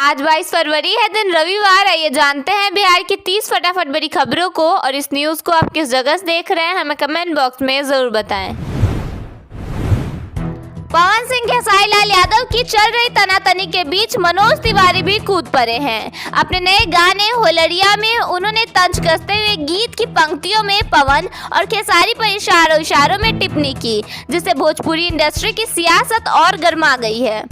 आज 22 फरवरी है, दिन रविवार। आइए जानते हैं बिहार की 30 फटाफट बड़ी खबरों को। और इस न्यूज़ को आप किस जगह से देख रहे हैं हमें कमेंट बॉक्स में ज़रूर बताएं। पवन सिंह खेसारी लाल यादव की चल रही तनातनी के बीच मनोज तिवारी भी कूद पड़े हैं। अपने नए गाने होलरिया में उन्होंने तंज कसते हुए गीत की पंक्तियों में पवन और खेसारी पर इशारों में टिप्पणी की, जिससे भोजपुरी इंडस्ट्री की सियासत और गर्मा गई है।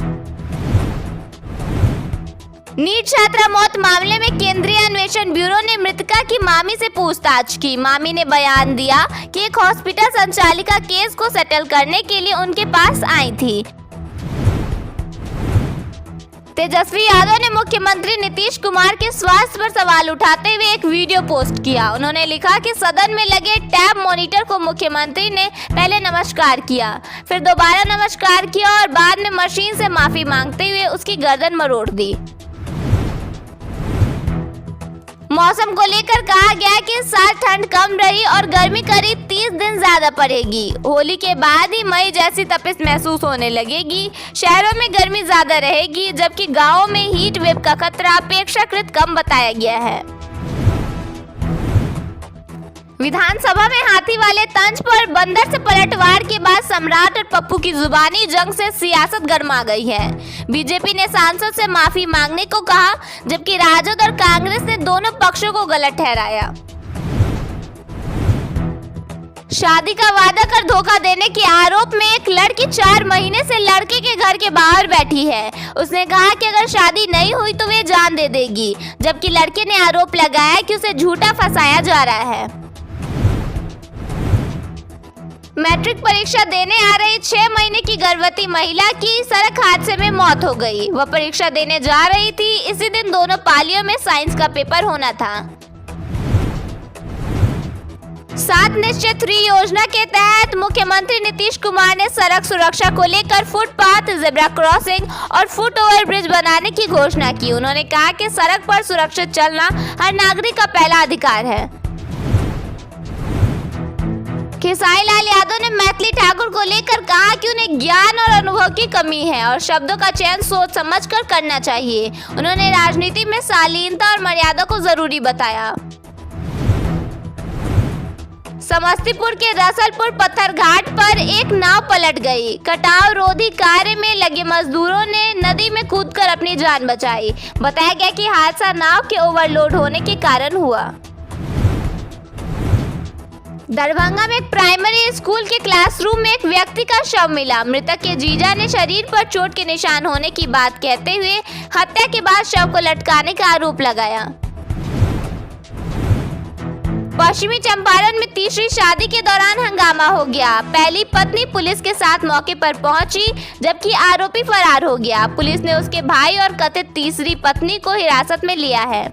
नीट छात्रा मौत मामले में केंद्रीय अन्वेषण ब्यूरो ने मृतका की मामी से पूछताछ की। मामी ने बयान दिया कि एक हॉस्पिटल संचालिका केस को सेटल करने के लिए उनके पास आई थी। तेजस्वी यादव ने मुख्यमंत्री नीतीश कुमार के स्वास्थ्य पर सवाल उठाते हुए एक वीडियो पोस्ट किया। उन्होंने लिखा कि सदन में लगे टैब मॉनिटर को मुख्यमंत्री ने पहले नमस्कार किया, फिर दोबारा नमस्कार किया और बाद में मशीन से माफी मांगते हुए उसकी गर्दन मरोड़ दी। मौसम को लेकर कहा गया कि इस साल ठंड कम रही और गर्मी करीब 30 दिन ज्यादा पड़ेगी। होली के बाद ही मई जैसी तपिश महसूस होने लगेगी। शहरों में गर्मी ज्यादा रहेगी, जबकि गांवों में हीट वेव का खतरा अपेक्षाकृत कम बताया गया है। विधानसभा में हाथी वाले तंज पर बंदर से पलटवार के बाद सम्राट और पप्पू की जुबानी जंग से सियासत गर्मा गई है। बीजेपी ने सांसद से माफी मांगने को कहा, जबकि राजद और कांग्रेस ने दोनों पक्षों को गलत ठहराया। शादी का वादा कर धोखा देने के आरोप में एक लड़की 4 महीने से लड़के के घर के बाहर बैठी है। उसने कहा कि अगर शादी नहीं हुई तो वे जान दे देगी, जबकि लड़के ने आरोप लगाया कि उसे झूठा फंसाया जा रहा है। मैट्रिक परीक्षा देने आ रही 6 महीने की गर्भवती महिला की सड़क हादसे में मौत हो गई। वह परीक्षा देने जा रही थी। इसी दिन दोनों पालियों में साइंस का पेपर होना था। 7 निश्चय 3 योजना के तहत मुख्यमंत्री नीतीश कुमार ने सड़क सुरक्षा को लेकर फुटपाथ, जेब्रा क्रॉसिंग और फुट ओवर ब्रिज बनाने की घोषणा की। उन्होंने कहा कि सड़क पर सुरक्षित चलना हर नागरिक का पहला अधिकार है। खेसारी लाल यादव ने मैथिली ठाकुर को लेकर कहा कि उन्हें ज्ञान और अनुभव की कमी है और शब्दों का चयन सोच समझकर करना चाहिए। उन्होंने राजनीति में शालीनता और मर्यादा को जरूरी बताया। समस्तीपुर के रसलपुर पत्थर घाट पर एक नाव पलट गई। कटाव रोधी कार्य में लगे मजदूरों ने नदी में कूदकर अपनी जान बचाई। बताया गया कि हादसा नाव के ओवरलोड होने के कारण हुआ। दरभंगा में एक प्राइमरी स्कूल के क्लासरूम में एक व्यक्ति का शव मिला। मृतक के जीजा ने शरीर पर चोट के निशान होने की बात कहते हुए हत्या के बाद शव को लटकाने का आरोप लगाया। पश्चिमी चंपारण में तीसरी शादी के दौरान हंगामा हो गया। पहली पत्नी पुलिस के साथ मौके पर पहुंची, जबकि आरोपी फरार हो गया। पुलिस ने उसके भाई और कथित तीसरी पत्नी को हिरासत में लिया है।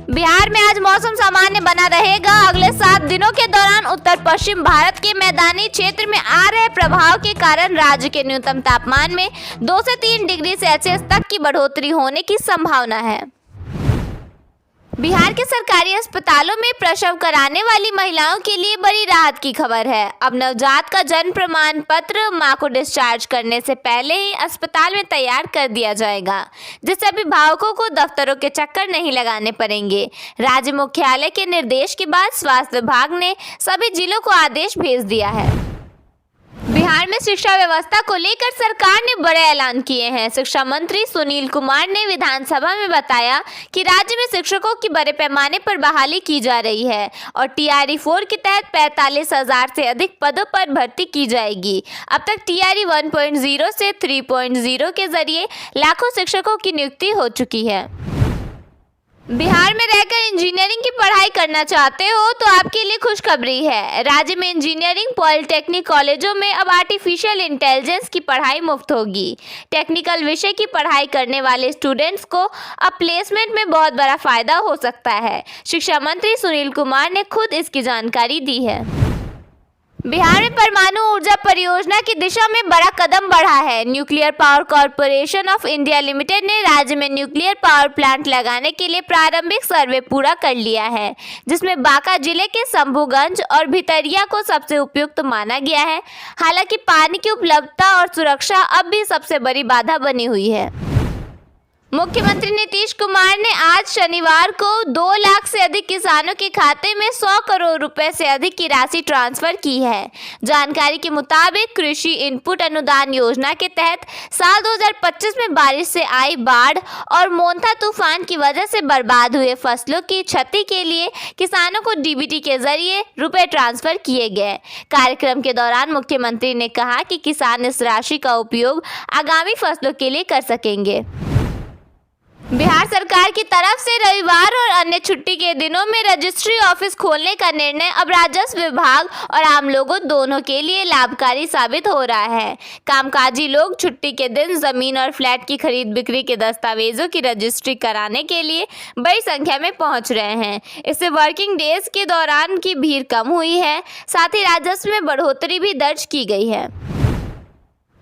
बिहार में आज मौसम सामान्य बना रहेगा। अगले 7 दिनों के दौरान उत्तर पश्चिम भारत के मैदानी क्षेत्र में आ रहे प्रभाव के कारण राज्य के न्यूनतम तापमान में 2 से 3 डिग्री सेल्सियस तक की बढ़ोतरी होने की संभावना है। बिहार के सरकारी अस्पतालों में प्रसव कराने वाली महिलाओं के लिए बड़ी राहत की खबर है। अब नवजात का जन्म प्रमाण पत्र मां को डिस्चार्ज करने से पहले ही अस्पताल में तैयार कर दिया जाएगा, जिससे अभिभावकों को दफ्तरों के चक्कर नहीं लगाने पड़ेंगे। राज्य मुख्यालय के निर्देश के बाद स्वास्थ्य विभाग ने सभी जिलों को आदेश भेज दिया है। बिहार में शिक्षा व्यवस्था को लेकर सरकार ने बड़े ऐलान किए हैं। शिक्षा मंत्री सुनील कुमार ने विधानसभा में बताया कि राज्य में शिक्षकों की बड़े पैमाने पर बहाली की जा रही है और TRE 4 के तहत 45,000 से अधिक पदों पर भर्ती की जाएगी। अब तक TRE 1.0 से 3.0 के जरिए लाखों शिक्षकों की नियुक्ति हो चुकी है। बिहार में रहकर इंजीनियरिंग की पढ़ाई करना चाहते हो तो आपके लिए खुशखबरी है। राज्य में इंजीनियरिंग पॉलिटेक्निक कॉलेजों में अब आर्टिफिशियल इंटेलिजेंस की पढ़ाई मुफ्त होगी। टेक्निकल विषय की पढ़ाई करने वाले स्टूडेंट्स को अब प्लेसमेंट में बहुत बड़ा फायदा हो सकता है। शिक्षा मंत्री सुनील कुमार ने खुद इसकी जानकारी दी है। बिहार में परमाणु ऊर्जा परियोजना की दिशा में बड़ा कदम बढ़ा है। Nuclear power corporation of India limited ने राज्य में न्यूक्लियर पावर प्लांट लगाने के लिए प्रारंभिक सर्वे पूरा कर लिया है, जिसमें बांका जिले के शंभूगंज और भितरिया को सबसे उपयुक्त माना गया है। हालांकि पानी की उपलब्धता और सुरक्षा अब भी सबसे बड़ी बाधा बनी हुई है। मुख्यमंत्री नीतीश कुमार ने आज शनिवार को 2 लाख से अधिक किसानों के खाते में 100 करोड़ रुपए से अधिक की राशि ट्रांसफर की है। जानकारी के मुताबिक कृषि इनपुट अनुदान योजना के तहत साल 2025 में बारिश से आई बाढ़ और मोंथा तूफान की वजह से बर्बाद हुए फसलों की क्षति के लिए किसानों को डीबीटी के जरिए रुपए ट्रांसफर किए गए। कार्यक्रम के दौरान मुख्यमंत्री ने कहा कि किसान इस राशि का उपयोग आगामी फसलों के लिए कर सकेंगे। बिहार सरकार की तरफ से रविवार और अन्य छुट्टी के दिनों में रजिस्ट्री ऑफिस खोलने का निर्णय अब राजस्व विभाग और आम लोगों दोनों के लिए लाभकारी साबित हो रहा है। कामकाजी लोग छुट्टी के दिन जमीन और फ्लैट की खरीद बिक्री के दस्तावेजों की रजिस्ट्री कराने के लिए बड़ी संख्या में पहुंच रहे हैं। इससे वर्किंग डेज के दौरान की भीड़ कम हुई है, साथ ही राजस्व में बढ़ोतरी भी दर्ज की गई है।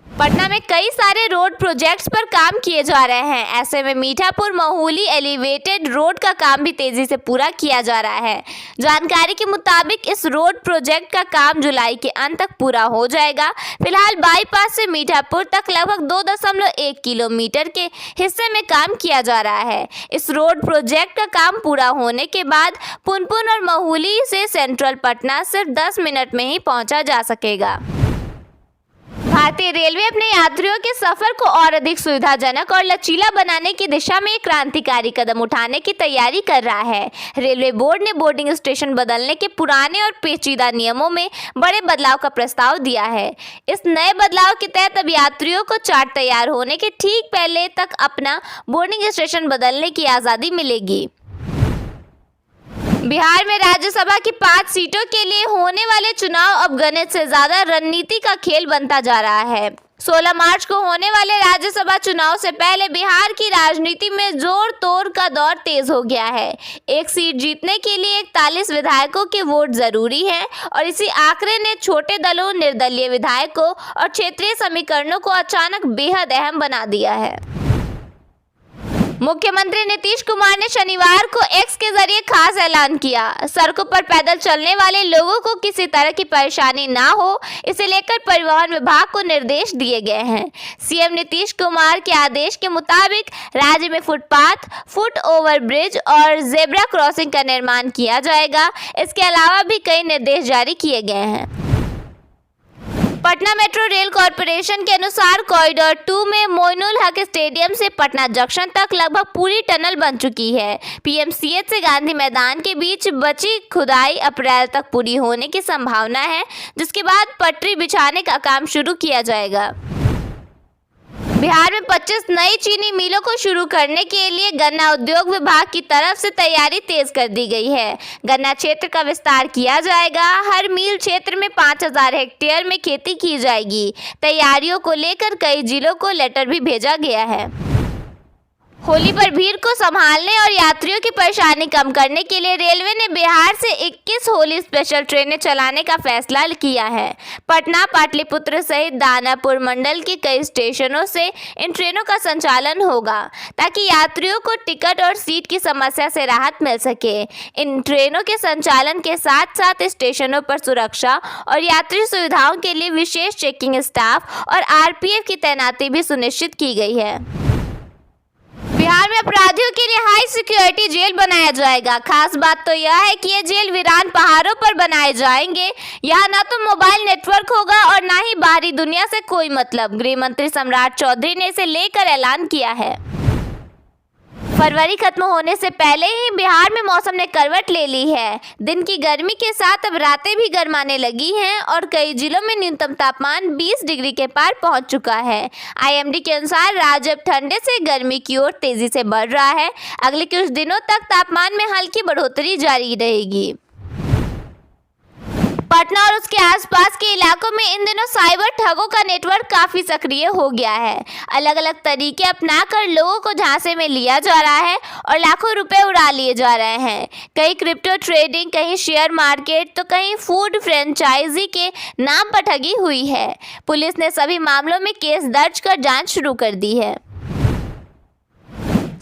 पटना में कई सारे रोड प्रोजेक्ट्स पर काम किए जा रहे हैं। ऐसे में मीठापुर महुली एलिवेटेड रोड का काम भी तेजी से पूरा किया जा रहा है। जानकारी के मुताबिक इस रोड प्रोजेक्ट का काम जुलाई के अंत तक पूरा हो जाएगा। फिलहाल बाईपास से मीठापुर तक लगभग 2.1 किलोमीटर के हिस्से में काम किया जा रहा है। इस रोड प्रोजेक्ट का काम पूरा होने के बाद पुनपुन और महुली से सेंट्रल पटना सिर्फ 10 मिनट में ही पहुंचा जा सकेगा। भारतीय रेलवे अपने यात्रियों के सफर को और अधिक सुविधाजनक और लचीला बनाने की दिशा में एक क्रांतिकारी कदम उठाने की तैयारी कर रहा है। रेलवे बोर्ड ने बोर्डिंग स्टेशन बदलने के पुराने और पेचीदा नियमों में बड़े बदलाव का प्रस्ताव दिया है। इस नए बदलाव के तहत अब यात्रियों को चार्ट तैयार होने के ठीक पहले तक अपना बोर्डिंग स्टेशन बदलने की आज़ादी मिलेगी। बिहार में राज्यसभा की 5 सीटों के लिए होने वाले चुनाव अब गणित से ज्यादा रणनीति का खेल बनता जा रहा है। 16 मार्च को होने वाले राज्यसभा चुनाव से पहले बिहार की राजनीति में जोर तोड़ का दौर तेज हो गया है। एक सीट जीतने के लिए 41 विधायकों के वोट जरूरी है और इसी आंकड़े ने छोटे दलों, निर्दलीय विधायकों और क्षेत्रीय समीकरणों को अचानक बेहद अहम बना दिया है। मुख्यमंत्री नीतीश कुमार ने शनिवार को एक्स के जरिए खास ऐलान किया। सड़कों पर पैदल चलने वाले लोगों को किसी तरह की परेशानी ना हो, इसे लेकर परिवहन विभाग को निर्देश दिए गए हैं। सीएम नीतीश कुमार के आदेश के मुताबिक राज्य में फुटपाथ, फुट ओवर ब्रिज और जेब्रा क्रॉसिंग का निर्माण किया जाएगा। इसके अलावा भी कई निर्देश जारी किए गए हैं। पटना मेट्रो रेल कॉरपोरेशन के अनुसार कॉरिडोर 2 में मोइनुल हक स्टेडियम से पटना जंक्शन तक लगभग पूरी टनल बन चुकी है। पीएमसीएच से गांधी मैदान के बीच बची खुदाई अप्रैल तक पूरी होने की संभावना है, जिसके बाद पटरी बिछाने का काम शुरू किया जाएगा। बिहार में 25 नई चीनी मिलों को शुरू करने के लिए गन्ना उद्योग विभाग की तरफ से तैयारी तेज कर दी गई है। गन्ना क्षेत्र का विस्तार किया जाएगा। हर मील क्षेत्र में 5000 हेक्टेयर में खेती की जाएगी। तैयारियों को लेकर कई जिलों को लेटर भी भेजा गया है। होली पर भीड़ को संभालने और यात्रियों की परेशानी कम करने के लिए रेलवे ने बिहार से 21 होली स्पेशल ट्रेनें चलाने का फैसला किया है। पटना, पाटलिपुत्र सहित दानापुर मंडल के कई स्टेशनों से इन ट्रेनों का संचालन होगा, ताकि यात्रियों को टिकट और सीट की समस्या से राहत मिल सके। इन ट्रेनों के संचालन के साथ साथ स्टेशनों पर सुरक्षा और यात्री सुविधाओं के लिए विशेष चेकिंग स्टाफ और आरपीएफ की तैनाती भी सुनिश्चित की गई है। बिहार में अपराधियों के लिए हाई सिक्योरिटी जेल बनाया जाएगा। खास बात तो यह है कि ये जेल वीरान पहाड़ों पर बनाए जाएंगे। यहाँ न तो मोबाइल नेटवर्क होगा और न ही बाहरी दुनिया से कोई मतलब। गृह मंत्री सम्राट चौधरी ने इसे लेकर ऐलान किया है। फरवरी खत्म होने से पहले ही बिहार में मौसम ने करवट ले ली है। दिन की गर्मी के साथ अब रातें भी गर्माने लगी हैं और कई जिलों में न्यूनतम तापमान 20 डिग्री के पार पहुंच चुका है। आईएमडी के अनुसार राज्य अब ठंडे से गर्मी की ओर तेजी से बढ़ रहा है। अगले कुछ दिनों तक तापमान में हल्की बढ़ोतरी जारी रहेगी। पटना और उसके आसपास के इलाकों में इन दिनों साइबर ठगों का नेटवर्क काफी सक्रिय हो गया है। अलग अलग तरीके अपनाकर लोगों को झांसे में लिया जा रहा है और लाखों रुपए उड़ा लिए जा रहे हैं। कहीं क्रिप्टो ट्रेडिंग, कहीं शेयर मार्केट तो कहीं फूड फ्रेंचाइजी के नाम पर ठगी हुई है। पुलिस ने सभी मामलों में केस दर्ज कर जांच शुरू कर दी है।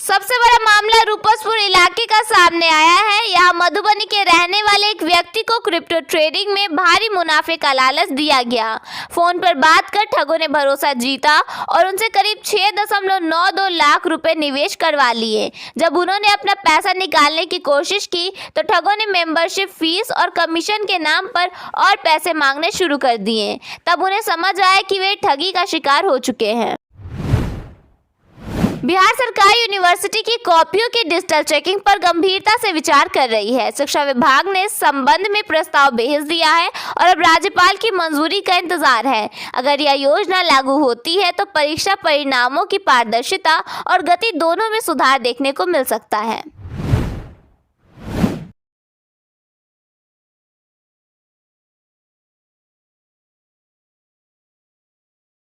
सबसे बड़ा मामला रूपसपुर इलाके का सामने आया है। यहाँ मधुबनी के रहने वाले एक व्यक्ति को क्रिप्टो ट्रेडिंग में भारी मुनाफे का लालच दिया गया। फोन पर बात कर ठगों ने भरोसा जीता और उनसे करीब 6.92 लाख रुपए निवेश करवा लिए। जब उन्होंने अपना पैसा निकालने की कोशिश की तो ठगों ने मेंबरशिप फीस और कमीशन के नाम पर और पैसे मांगने शुरू कर दिए। तब उन्हें समझ आया कि वे ठगी का शिकार हो चुके हैं। बिहार सरकार यूनिवर्सिटी की कॉपियों की डिजिटल चेकिंग पर गंभीरता से विचार कर रही है। शिक्षा विभाग ने इस संबंध में प्रस्ताव भेज दिया है और अब राज्यपाल की मंजूरी का इंतजार है। अगर यह योजना लागू होती है तो परीक्षा परिणामों की पारदर्शिता और गति दोनों में सुधार देखने को मिल सकता है।